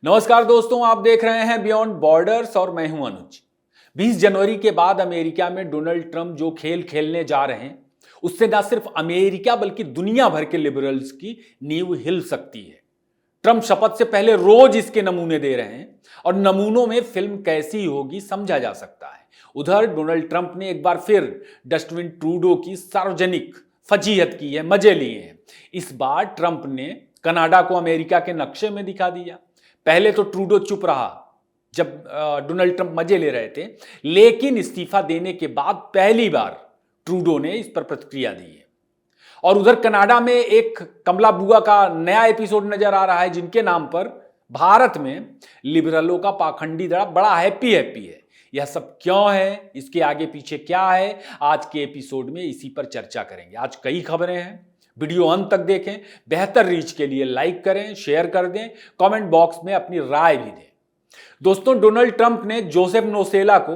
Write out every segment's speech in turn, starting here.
नमस्कार दोस्तों, आप देख रहे हैं बियॉन्ड बॉर्डर्स और मैं हूं अनुज। 20 जनवरी के बाद अमेरिका में डोनाल्ड ट्रंप जो खेल खेलने जा रहे हैं उससे न सिर्फ अमेरिका बल्कि दुनिया भर के लिबरल्स की नींव हिल सकती है। ट्रंप शपथ से पहले रोज इसके नमूने दे रहे हैं और नमूनों में फिल्म कैसी होगी समझा जा सकता है। उधर डोनाल्ड ट्रंप ने एक बार फिर डस्टिन ट्रूडो की सार्वजनिक फजीहत की है, मजे लिए हैं। इस बार ट्रंप ने कनाडा को अमेरिका के नक्शे में दिखा दिया। पहले तो ट्रूडो चुप रहा जब डोनाल्ड ट्रंप मजे ले रहे थे, लेकिन इस्तीफा देने के बाद पहली बार ट्रूडो ने इस पर प्रतिक्रिया दी है। और उधर कनाडा में एक कमला बुआ का नया एपिसोड नजर आ रहा है, जिनके नाम पर भारत में लिबरलों का पाखंडी दड़ा बड़ा हैप्पी है। यह सब क्यों है, इसके आगे पीछे क्या है, आज के एपिसोड में इसी पर चर्चा करेंगे। आज कई खबरें हैं, वीडियो अंत तक देखें। बेहतर रीच के लिए लाइक करें, शेयर कर दें, कमेंट बॉक्स में अपनी राय भी दें। दोस्तों, डोनाल्ड ट्रंप ने जोसेफ नोसेला को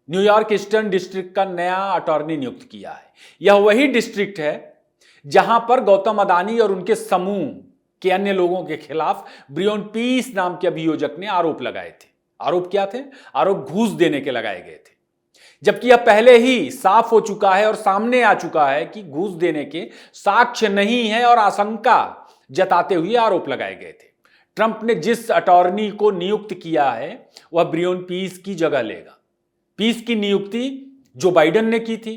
न्यूयॉर्क ईस्टर्न डिस्ट्रिक्ट का नया अटॉर्नी नियुक्त किया है। यह वही डिस्ट्रिक्ट है जहां पर गौतम अदानी और उनके समूह के अन्य लोगों के खिलाफ ब्रियोन पीस नाम के अभियोजक ने आरोप लगाए थे। आरोप क्या थे? आरोप घूस देने के लगाए गए थे, जबकि यह पहले ही साफ हो चुका है और सामने आ चुका है कि घूस देने के साक्ष्य नहीं है और आशंका जताते हुए आरोप लगाए गए थे। ट्रंप ने जिस अटॉर्नी को नियुक्त किया है वह ब्रियोन पीस की जगह लेगा। पीस की नियुक्ति जो बाइडेन ने की थी।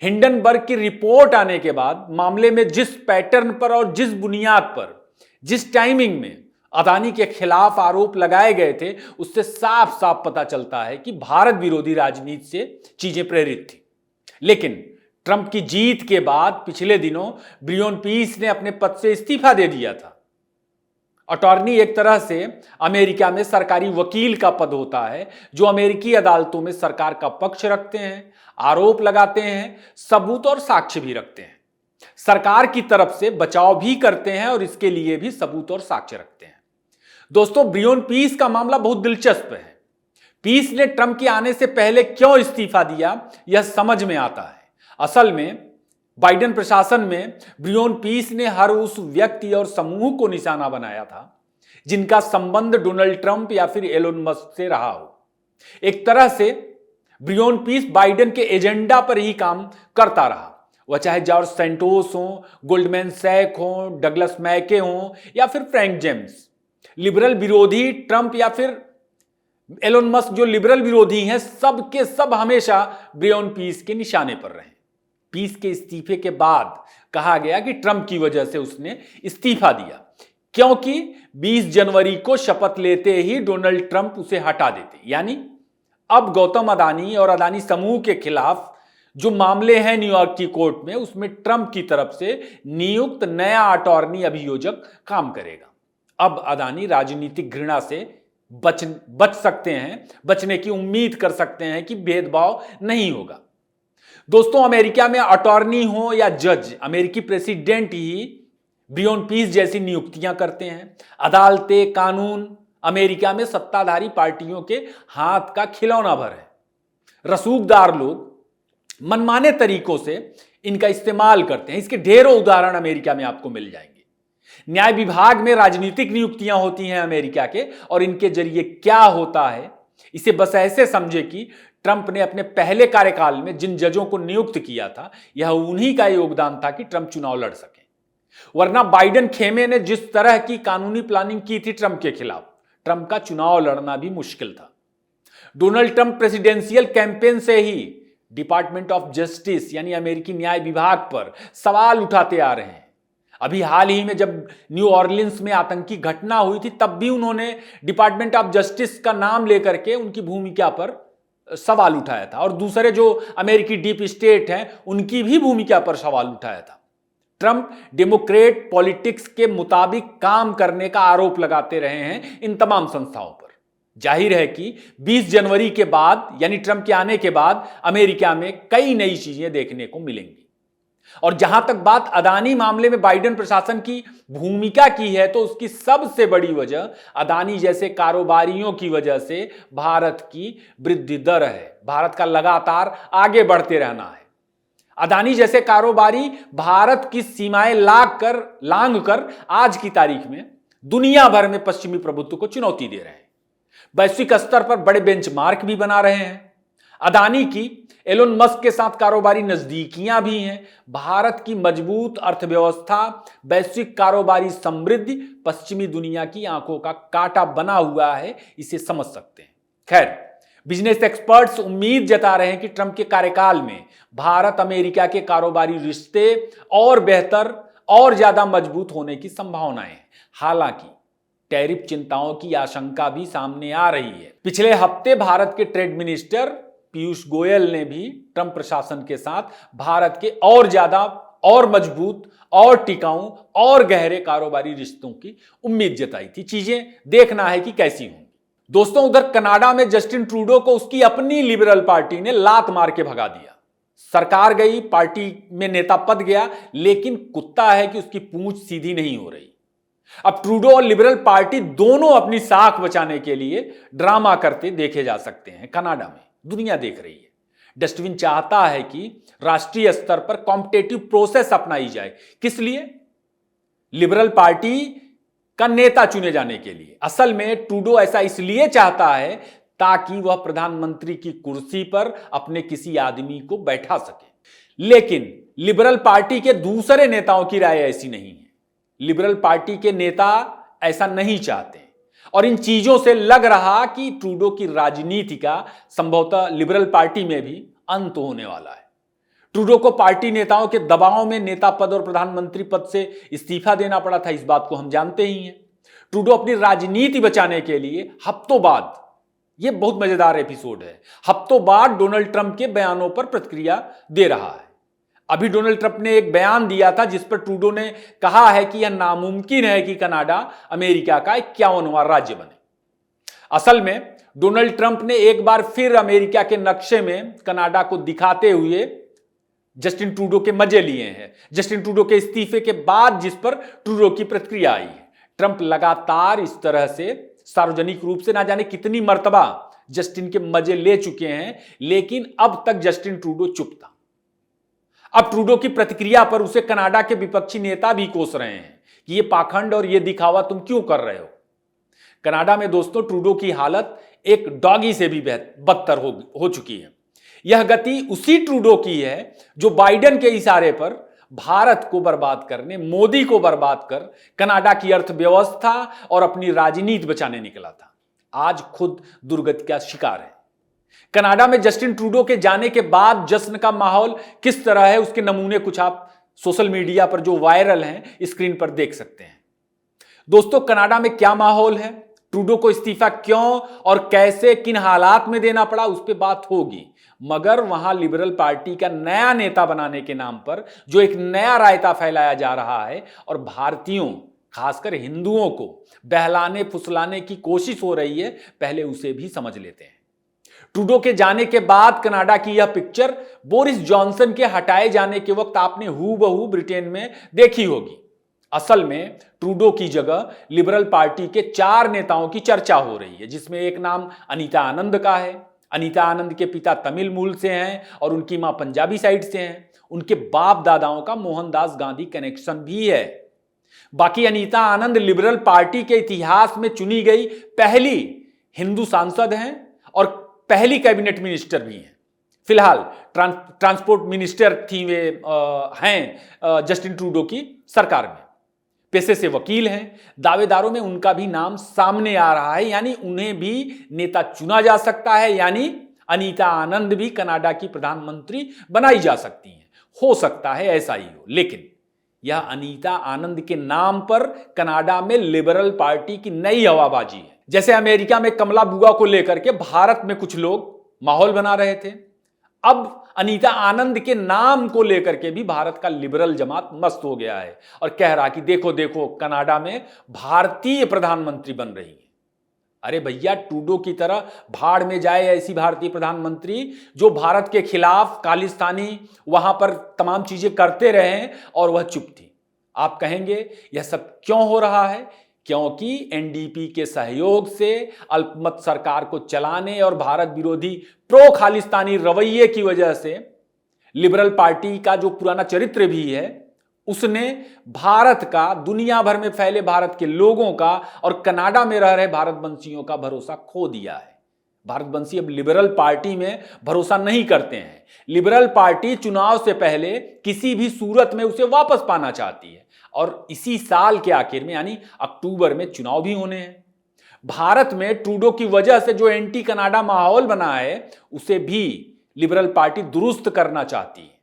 हिंडनबर्ग की रिपोर्ट आने के बाद मामले में जिस पैटर्न पर और जिस बुनियाद पर, जिस टाइमिंग में अदानी के खिलाफ आरोप लगाए गए थे, उससे साफ साफ पता चलता है कि भारत विरोधी राजनीति से चीजें प्रेरित थी। लेकिन ट्रंप की जीत के बाद पिछले दिनों ब्रियोन पीस ने अपने पद से इस्तीफा दे दिया था। अटॉर्नी एक तरह से अमेरिका में सरकारी वकील का पद होता है, जो अमेरिकी अदालतों में सरकार का पक्ष रखते हैं, आरोप लगाते हैं, सबूत और साक्ष्य भी रखते हैं, सरकार की तरफ से बचाव भी करते हैं और इसके लिए भी सबूत और साक्ष्य रखते हैं। दोस्तों, ब्रियोन पीस का मामला बहुत दिलचस्प है। पीस ने ट्रंप के आने से पहले क्यों इस्तीफा दिया, यह समझ में आता है। असल में बाइडेन प्रशासन में ब्रियोन पीस ने हर उस व्यक्ति और समूह को निशाना बनाया था जिनका संबंध डोनाल्ड ट्रंप या फिर एलोन मस्क से रहा हो। एक तरह से ब्रियोन पीस बाइडेन के एजेंडा पर ही काम करता रहा, वह चाहे जॉर्ज सैंटोस हो, गोल्डमैन सैक हो, डगलस मैके हो या फिर फ्रैंक जेम्स। लिबरल विरोधी ट्रंप या फिर एलोन मस्क जो लिबरल विरोधी हैं, सब के सब हमेशा ब्रियोन पीस के निशाने पर रहे। पीस के इस्तीफे के बाद कहा गया कि ट्रंप की वजह से उसने इस्तीफा दिया, क्योंकि 20 जनवरी को शपथ लेते ही डोनाल्ड ट्रंप उसे हटा देते। यानी अब गौतम अदानी और अदानी समूह के खिलाफ जो मामले हैं न्यूयॉर्क की कोर्ट में, उसमें ट्रंप की तरफ से नियुक्त नया अटॉर्नी अभियोजक काम करेगा। अब अदानी राजनीतिक घृणा से बच सकते हैं, बचने की उम्मीद कर सकते हैं कि भेदभाव नहीं होगा। दोस्तों, अमेरिका में अटॉर्नी हो या जज, अमेरिकी प्रेसिडेंट ही ब्रियोन पीस जैसी नियुक्तियां करते हैं। अदालतें, कानून अमेरिका में सत्ताधारी पार्टियों के हाथ का खिलौना भर है। रसूखदार लोग मनमाने तरीकों से इनका इस्तेमाल करते हैं। इसके ढेरों उदाहरण अमेरिका में आपको मिल जाएंगे। न्याय विभाग में राजनीतिक नियुक्तियां होती हैं अमेरिका के, और इनके जरिए क्या होता है इसे बस ऐसे समझे कि ट्रंप ने अपने पहले कार्यकाल में जिन जजों को नियुक्त किया था, यह उन्हीं का योगदान था कि ट्रंप चुनाव लड़ सके। वरना बाइडेन खेमे ने जिस तरह की कानूनी प्लानिंग की थी ट्रंप के खिलाफ, ट्रंप का चुनाव लड़ना भी मुश्किल था। डोनाल्ड ट्रंप प्रेसिडेंशियल कैंपेन से ही डिपार्टमेंट ऑफ जस्टिस यानी अमेरिकी न्याय विभाग पर सवाल उठाते आ रहे हैं। अभी हाल ही में जब न्यू ऑरलिन्स में आतंकी घटना हुई थी, तब भी उन्होंने डिपार्टमेंट ऑफ जस्टिस का नाम लेकर के उनकी भूमिका पर सवाल उठाया था, और दूसरे जो अमेरिकी डीप स्टेट हैं उनकी भी भूमिका पर सवाल उठाया था। ट्रंप डेमोक्रेट पॉलिटिक्स के मुताबिक काम करने का आरोप लगाते रहे हैं इन तमाम संस्थाओं पर। जाहिर है कि 20 जनवरी के बाद यानी ट्रंप के आने के बाद अमेरिका में कई नई चीजें देखने को मिलेंगी। और जहां तक बात अदानी मामले में बाइडेन प्रशासन की भूमिका की है, तो उसकी सबसे बड़ी वजह अदानी जैसे कारोबारियों की वजह से भारत की वृद्धि दर है। भारत का लगातार आगे बढ़ते रहना है। अदानी जैसे कारोबारी भारत की सीमाएं लांघ कर आज की तारीख में दुनिया भर में पश्चिमी प्रभुत्व को चुनौती दे रहे हैं, वैश्विक स्तर पर बड़े बेंचमार्क भी बना रहे हैं। अदानी की एलोन मस्क के साथ कारोबारी नजदीकियां भी हैं। भारत की मजबूत अर्थव्यवस्था, वैश्विक कारोबारी समृद्धि पश्चिमी दुनिया की आंखों का कांटा बना हुआ है, इसे समझ सकते हैं। खैर, बिजनेस एक्सपर्ट्स उम्मीद जता रहे हैं कि ट्रंप के कार्यकाल में भारत अमेरिका के कारोबारी रिश्ते और बेहतर और ज्यादा मजबूत होने की संभावनाएं हैं। हालांकि टैरिफ चिंताओं की आशंका भी सामने आ रही है। पिछले हफ्ते भारत के ट्रेड मिनिस्टर पीयूष गोयल ने भी ट्रंप प्रशासन के साथ भारत के और ज्यादा और मजबूत और टिकाऊ और गहरे कारोबारी रिश्तों की उम्मीद जताई थी। चीजें देखना है कि कैसी होंगी। दोस्तों, उधर कनाडा में जस्टिन ट्रूडो को उसकी अपनी लिबरल पार्टी ने लात मार के भगा दिया। सरकार गई, पार्टी में नेता पद गया, लेकिन कुत्ता है कि उसकी पूंछ सीधी नहीं हो रही। अब ट्रूडो और लिबरल पार्टी दोनों अपनी साख बचाने के लिए ड्रामा करते देखे जा सकते हैं। कनाडा में दुनिया देख रही है। डस्टबिन चाहता है कि राष्ट्रीय स्तर पर कॉम्पिटेटिव प्रोसेस अपनाई जाए। किस लिए? लिबरल पार्टी का नेता चुने जाने के लिए। असल में ट्रूडो ऐसा इसलिए चाहता है ताकि वह प्रधानमंत्री की कुर्सी पर अपने किसी आदमी को बैठा सके। लेकिन लिबरल पार्टी के दूसरे नेताओं की राय ऐसी नहीं है। लिबरल पार्टी के नेता ऐसा नहीं चाहते और इन चीजों से लग रहा कि ट्रूडो की राजनीति का संभवतः लिबरल पार्टी में भी अंत होने वाला है। ट्रूडो को पार्टी नेताओं के दबाव में नेता पद और प्रधानमंत्री पद से इस्तीफा देना पड़ा था, इस बात को हम जानते ही हैं। ट्रूडो अपनी राजनीति बचाने के लिए हफ्तों बाद, यह बहुत मजेदार एपिसोड है, हफ्तों बाद डोनाल्ड ट्रंप के बयानों पर प्रतिक्रिया दे रहा है। अभी डोनाल्ड ट्रंप ने एक बयान दिया था जिस पर ट्रूडो ने कहा है कि यह नामुमकिन है कि कनाडा अमेरिका का 51वां राज्य बने। असल में डोनाल्ड ट्रंप ने एक बार फिर अमेरिका के नक्शे में कनाडा को दिखाते हुए जस्टिन ट्रूडो के मजे लिए हैं। जस्टिन ट्रूडो के इस्तीफे के बाद जिस पर ट्रूडो की प्रतिक्रिया आई है। ट्रंप लगातार इस तरह से सार्वजनिक रूप से ना जाने कितनी मर्तबा जस्टिन के मजे ले चुके हैं, लेकिन अब तक जस्टिन ट्रूडो चुप था। अब ट्रूडो की प्रतिक्रिया पर उसे कनाडा के विपक्षी नेता भी कोस रहे हैं कि यह पाखंड और यह दिखावा तुम क्यों कर रहे हो। कनाडा में दोस्तों ट्रूडो की हालत एक डॉगी से भी बदतर हो चुकी है। यह गति उसी ट्रूडो की है जो बाइडेन के इशारे पर भारत को बर्बाद करने, मोदी को बर्बाद कर कनाडा की अर्थव्यवस्था और अपनी राजनीति बचाने निकला था। आज खुद दुर्गति का शिकार है। कनाडा में जस्टिन ट्रूडो के जाने के बाद जश्न का माहौल किस तरह है, उसके नमूने कुछ आप सोशल मीडिया पर जो वायरल हैं स्क्रीन पर देख सकते हैं। दोस्तों, कनाडा में क्या माहौल है, ट्रूडो को इस्तीफा क्यों और कैसे, किन हालात में देना पड़ा, उस पर बात होगी। मगर वहां लिबरल पार्टी का नया नेता बनाने के नाम पर जो एक नया रायता फैलाया जा रहा है और भारतीयों खासकर हिंदुओं को बहलाने फुसलाने की कोशिश हो रही है, पहले उसे भी समझ लेते हैं। ट्रूडो के जाने के बाद कनाडा की यह पिक्चर बोरिस जॉनसन के हटाए जाने के वक्त आपने हूबहू ब्रिटेन में देखी होगी। असल में ट्रूडो की जगह लिबरल पार्टी के 4 नेताओं की चर्चा हो रही है, जिसमें एक नाम अनीता आनंद का है। अनीता आनंद के पिता तमिल मूल से हैं और उनकी मां पंजाबी साइड से हैं। उनके बाप दादाओं का मोहनदास गांधी कनेक्शन भी है। बाकी अनीता आनंद लिबरल पार्टी के इतिहास में चुनी गई पहली हिंदू सांसद हैं और पहली कैबिनेट मिनिस्टर भी हैं। फिलहाल ट्रांसपोर्ट मिनिस्टर थी वे हैं जस्टिन ट्रूडो की सरकार में। पेशे से वकील हैं। दावेदारों में उनका भी नाम सामने आ रहा है, यानी उन्हें भी नेता चुना जा सकता है, यानी अनीता आनंद भी कनाडा की प्रधानमंत्री बनाई जा सकती हैं। हो सकता है ऐसा ही हो, लेकिन यह अनीता आनंद के नाम पर कनाडा में लिबरल पार्टी की नई हवाबाजी है। जैसे अमेरिका में कमला बुआ को लेकर के भारत में कुछ लोग माहौल बना रहे थे, अब अनीता आनंद के नाम को लेकर के भी भारत का लिबरल जमात मस्त हो गया है और कह रहा कि देखो देखो कनाडा में भारतीय प्रधानमंत्री बन रही है। अरे भैया, ट्रूडो की तरह भाड़ में जाए ऐसी भारतीय प्रधानमंत्री जो भारत के खिलाफ खालिस्तानी वहां पर तमाम चीजें करते रहे और वह चुप थी। आप कहेंगे यह सब क्यों हो रहा है? क्योंकि एनडीपी के सहयोग से अल्पमत सरकार को चलाने और भारत विरोधी प्रो खालिस्तानी रवैये की वजह से लिबरल पार्टी का जो पुराना चरित्र भी है उसने भारत का, दुनिया भर में फैले भारत के लोगों का और कनाडा में रह रहे भारतवंशियों का भरोसा खो दिया है। भारतवंशी अब लिबरल पार्टी में भरोसा नहीं करते हैं। लिबरल पार्टी चुनाव से पहले किसी भी सूरत में उसे वापस पाना चाहती है और इसी साल के आखिर में यानी अक्टूबर में चुनाव भी होने हैं। भारत में ट्रूडो की वजह से जो एंटी कनाडा माहौल बना है उसे भी लिबरल पार्टी दुरुस्त करना चाहती है।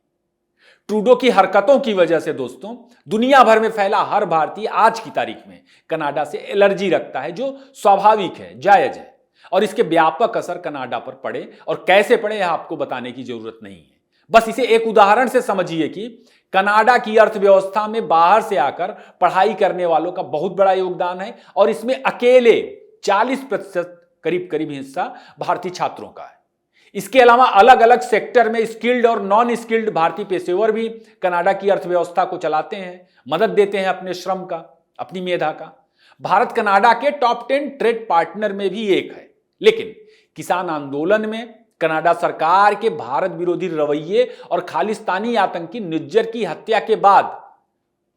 ट्रूडो की हरकतों की वजह से दोस्तों दुनिया भर में फैला हर भारतीय आज की तारीख में कनाडा से एलर्जी रखता है, जो स्वाभाविक है, जायज है, और इसके व्यापक असर कनाडा पर पड़े और कैसे पड़े यह आपको बताने की जरूरत नहीं है। बस इसे एक उदाहरण से समझिए कि कनाडा की अर्थव्यवस्था में बाहर से आकर पढ़ाई करने वालों का बहुत बड़ा योगदान है और इसमें अकेले 40% करीब करीब हिस्सा भारतीय छात्रों का है। इसके अलावा अलग अलग सेक्टर में स्किल्ड और नॉन स्किल्ड भारतीय पेशेवर भी कनाडा की अर्थव्यवस्था को चलाते हैं, मदद देते हैं अपने श्रम का, अपनी मेधा का। भारत कनाडा के टॉप 10 ट्रेड पार्टनर में भी एक है। लेकिन किसान आंदोलन में कनाडा सरकार के भारत विरोधी रवैये और खालिस्तानी आतंकी निज्जर की हत्या के बाद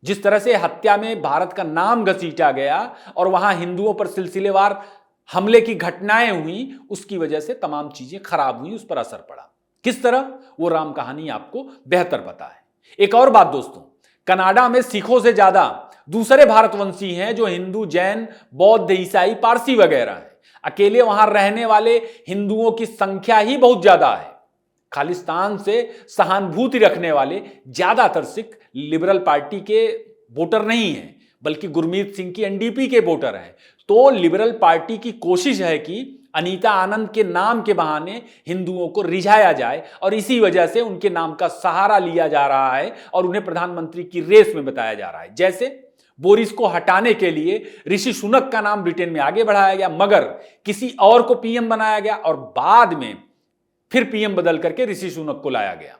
जिस तरह से हत्या में भारत का नाम घसीटा गया और वहां हिंदुओं पर सिलसिलेवार हमले की घटनाएं हुई, उसकी वजह से तमाम चीजें खराब हुई, उस पर असर पड़ा। किस तरह, वो राम कहानी आपको बेहतर पता है। एक और बात दोस्तों, कनाडा में सिखों से ज्यादा दूसरे भारतवंशी हैं जो हिंदू, जैन, बौद्ध, ईसाई, पारसी वगैरह हैं। अकेले वहां रहने वाले हिंदुओं की संख्या ही बहुत ज्यादा है। खालिस्तान से सहानुभूति रखने वाले ज्यादातर सिख लिबरल पार्टी के वोटर नहीं हैं, बल्कि गुरमीत सिंह की एनडीपी के वोटर हैं। तो लिबरल पार्टी की कोशिश है कि अनीता आनंद के नाम के बहाने हिंदुओं को रिझाया जाए और इसी वजह से उनके नाम का सहारा लिया जा रहा है और उन्हें प्रधानमंत्री की रेस में बताया जा रहा है। जैसे बोरिस को हटाने के लिए ऋषि सुनक का नाम ब्रिटेन में आगे बढ़ाया गया, मगर किसी और को पीएम बनाया गया और बाद में फिर पीएम बदल करके ऋषि सुनक को लाया गया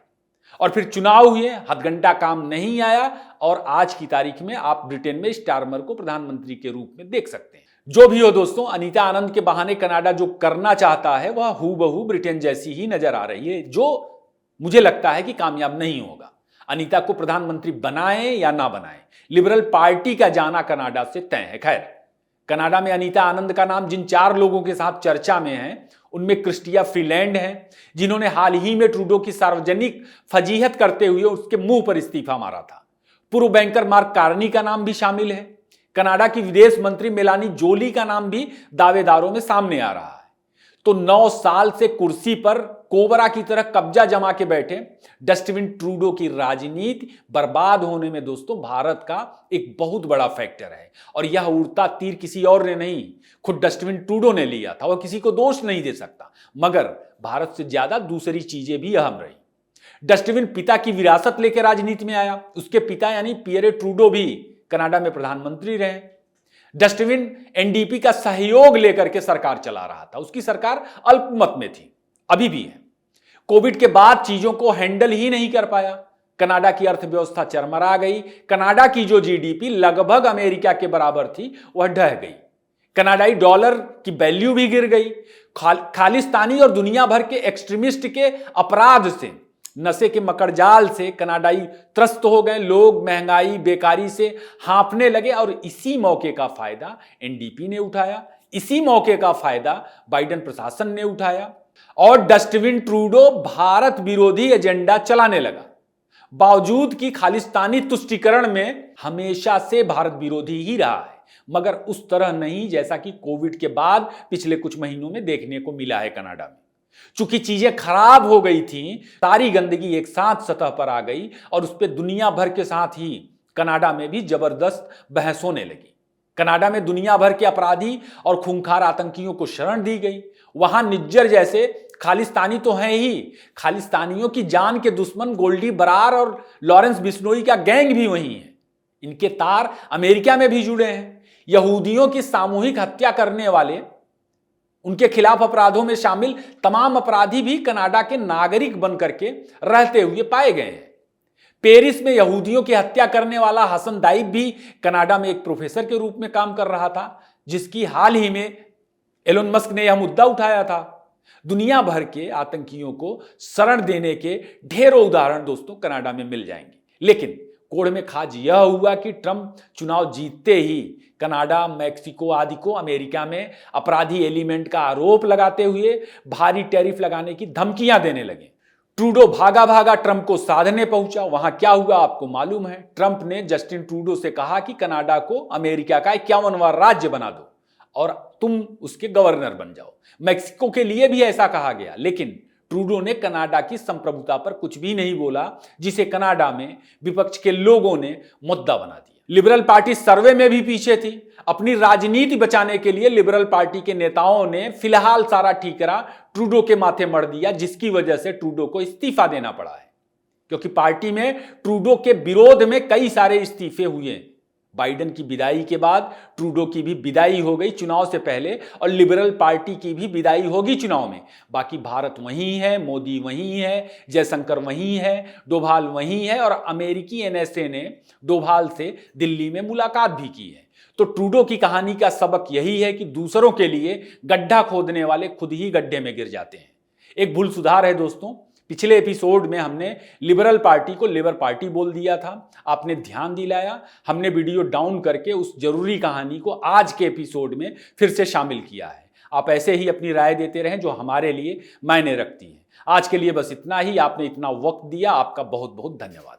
और फिर चुनाव हुए, हथघंटा काम नहीं आया और आज की तारीख में आप ब्रिटेन में स्टारमर को प्रधानमंत्री के रूप में देख सकते हैं। जो भी हो दोस्तों, अनीता आनंद के बहाने कनाडा जो करना चाहता है वह हूबहू ब्रिटेन जैसी ही नजर आ रही है, जो मुझे लगता है कि कामयाब नहीं होगा। अनीता को प्रधानमंत्री बनाएं या ना बनाएं, लिबरल पार्टी का जाना कनाडा से तय है। खैर, कनाडा में अनीता आनंद का नाम जिन 4 लोगों के साथ चर्चा में है उनमें क्रिस्टिया फ्रीलैंड हैं, जिन्होंने हाल ही में ट्रूडो की सार्वजनिक फजीहत करते हुए उसके मुंह पर इस्तीफा मारा था। पूर्व बैंकर मार्क कार्नी का नाम भी शामिल है। कनाडा की विदेश मंत्री मेलानी जोली का नाम भी दावेदारों में सामने आ रहा है। तो 9 साल से कुर्सी पर कोबरा की तरह कब्जा जमा के बैठे डस्टबिन ट्रूडो की राजनीति बर्बाद होने में दोस्तों भारत का एक बहुत बड़ा फैक्टर है और यह उड़ता तीर किसी और ने नहीं, खुद डस्टबिन ट्रूडो ने लिया था। वह किसी को दोष नहीं दे सकता, मगर भारत से ज्यादा दूसरी चीजें भी अहम रही। डस्टबिन पिता की विरासत लेकर राजनीति में आया। उसके पिता यानी पियरे ट्रूडो भी कनाडा में प्रधानमंत्री रहे। डस्टबिन एनडीपी का सहयोग लेकर के सरकार चला रहा था। उसकी सरकार अल्पमत में थी, अभी भी है। कोविड के बाद चीजों को हैंडल ही नहीं कर पाया। कनाडा की अर्थव्यवस्था चरमरा गई। कनाडा की जो जीडीपी लगभग अमेरिका के बराबर थी वह ढह गई। कनाडाई डॉलर की वैल्यू भी गिर गई। खालिस्तानी और दुनिया भर के एक्सट्रीमिस्ट के अपराध से, नशे के मकड़जाल से कनाडाई त्रस्त हो गए। लोग महंगाई, बेकारी से हांफने लगे और इसी मौके का फायदा एनडीपी ने उठाया। इसी मौके का फायदा बाइडेन प्रशासन ने उठाया और डस्टबिन ट्रूडो भारत विरोधी एजेंडा चलाने लगा। बावजूद कि खालिस्तानी तुष्टीकरण में हमेशा से भारत विरोधी ही रहा है, मगर उस तरह नहीं जैसा कि कोविड के बाद पिछले कुछ महीनों में देखने को मिला है कनाडा में। चूंकि चीजें खराब हो गई थी, सारी गंदगी एक साथ सतह पर आ गई और उस पर दुनिया भर के साथ ही कनाडा में भी जबरदस्त बहस होने लगी। कनाडा में दुनिया भर के अपराधी और खूंखार आतंकियों को शरण दी गई। वहां निज्जर जैसे खालिस्तानी तो हैं ही, खालिस्तानियों की जान के दुश्मन गोल्डी बरार और लॉरेंस बिश्नोई का गैंग भी वही है। इनके तार अमेरिका में भी जुड़े हैं। यहूदियों की सामूहिक हत्या करने वाले, उनके खिलाफ अपराधों में शामिल तमाम अपराधी भी कनाडा के नागरिक बनकर के रहते हुए पाए गए हैं। पेरिस में यहूदियों की हत्या करने वाला हसन दाइब भी कनाडा में एक प्रोफेसर के रूप में काम कर रहा था, जिसकी हाल ही में एलोन मस्क ने यह मुद्दा उठाया था। दुनिया भर के आतंकियों को शरण देने के ढेरों उदाहरण दोस्तों कनाडा में मिल जाएंगे। लेकिन कोड़ में खाज यह हुआ कि ट्रंप चुनाव जीतते ही कनाडा, मैक्सिको आदि को अमेरिका में अपराधी एलिमेंट का आरोप लगाते हुए भारी टैरिफ लगाने की धमकियां देने लगे। ट्रूडो भागा भागा ट्रंप को साधने पहुंचा। वहां क्या हुआ आपको मालूम है। ट्रंप ने जस्टिन ट्रूडो से कहा कि कनाडा को अमेरिका का 51वां राज्य बना दो और तुम उसके गवर्नर बन जाओ। मैक्सिको के लिए भी ऐसा कहा गया, लेकिन ट्रूडो ने कनाडा की संप्रभुता पर कुछ भी नहीं बोला, जिसे कनाडा में विपक्ष के लोगों ने मुद्दा बना दिया। लिबरल पार्टी सर्वे में भी पीछे थी। अपनी राजनीति बचाने के लिए लिबरल पार्टी के नेताओं ने फिलहाल सारा ठीकरा ट्रूडो के माथे मढ़ दिया, जिसकी वजह से ट्रूडो को इस्तीफा देना पड़ा है, क्योंकि पार्टी में ट्रूडो के विरोध में कई सारे इस्तीफे हुए। बाइडेन की विदाई के बाद ट्रूडो की भी विदाई हो गई चुनाव से पहले, और लिबरल पार्टी की भी विदाई होगी चुनाव में। बाकी भारत वहीं है, मोदी वहीं है, जयशंकर वहीं है, डोभाल वहीं है, और अमेरिकी एनएसए ने डोभाल से दिल्ली में मुलाकात भी की है। तो ट्रूडो की कहानी का सबक यही है कि दूसरों के लिए गड्ढा खोदने वाले खुद ही गड्ढे में गिर जाते हैं। एक भूल सुधार है दोस्तों, पिछले एपिसोड में हमने लिबरल पार्टी को लेबर पार्टी बोल दिया था, आपने ध्यान दिलाया। हमने वीडियो डाउन करके उस जरूरी कहानी को आज के एपिसोड में फिर से शामिल किया है। आप ऐसे ही अपनी राय देते रहें जो हमारे लिए मायने रखती है। आज के लिए बस इतना ही। आपने इतना वक्त दिया, आपका बहुत बहुत धन्यवाद।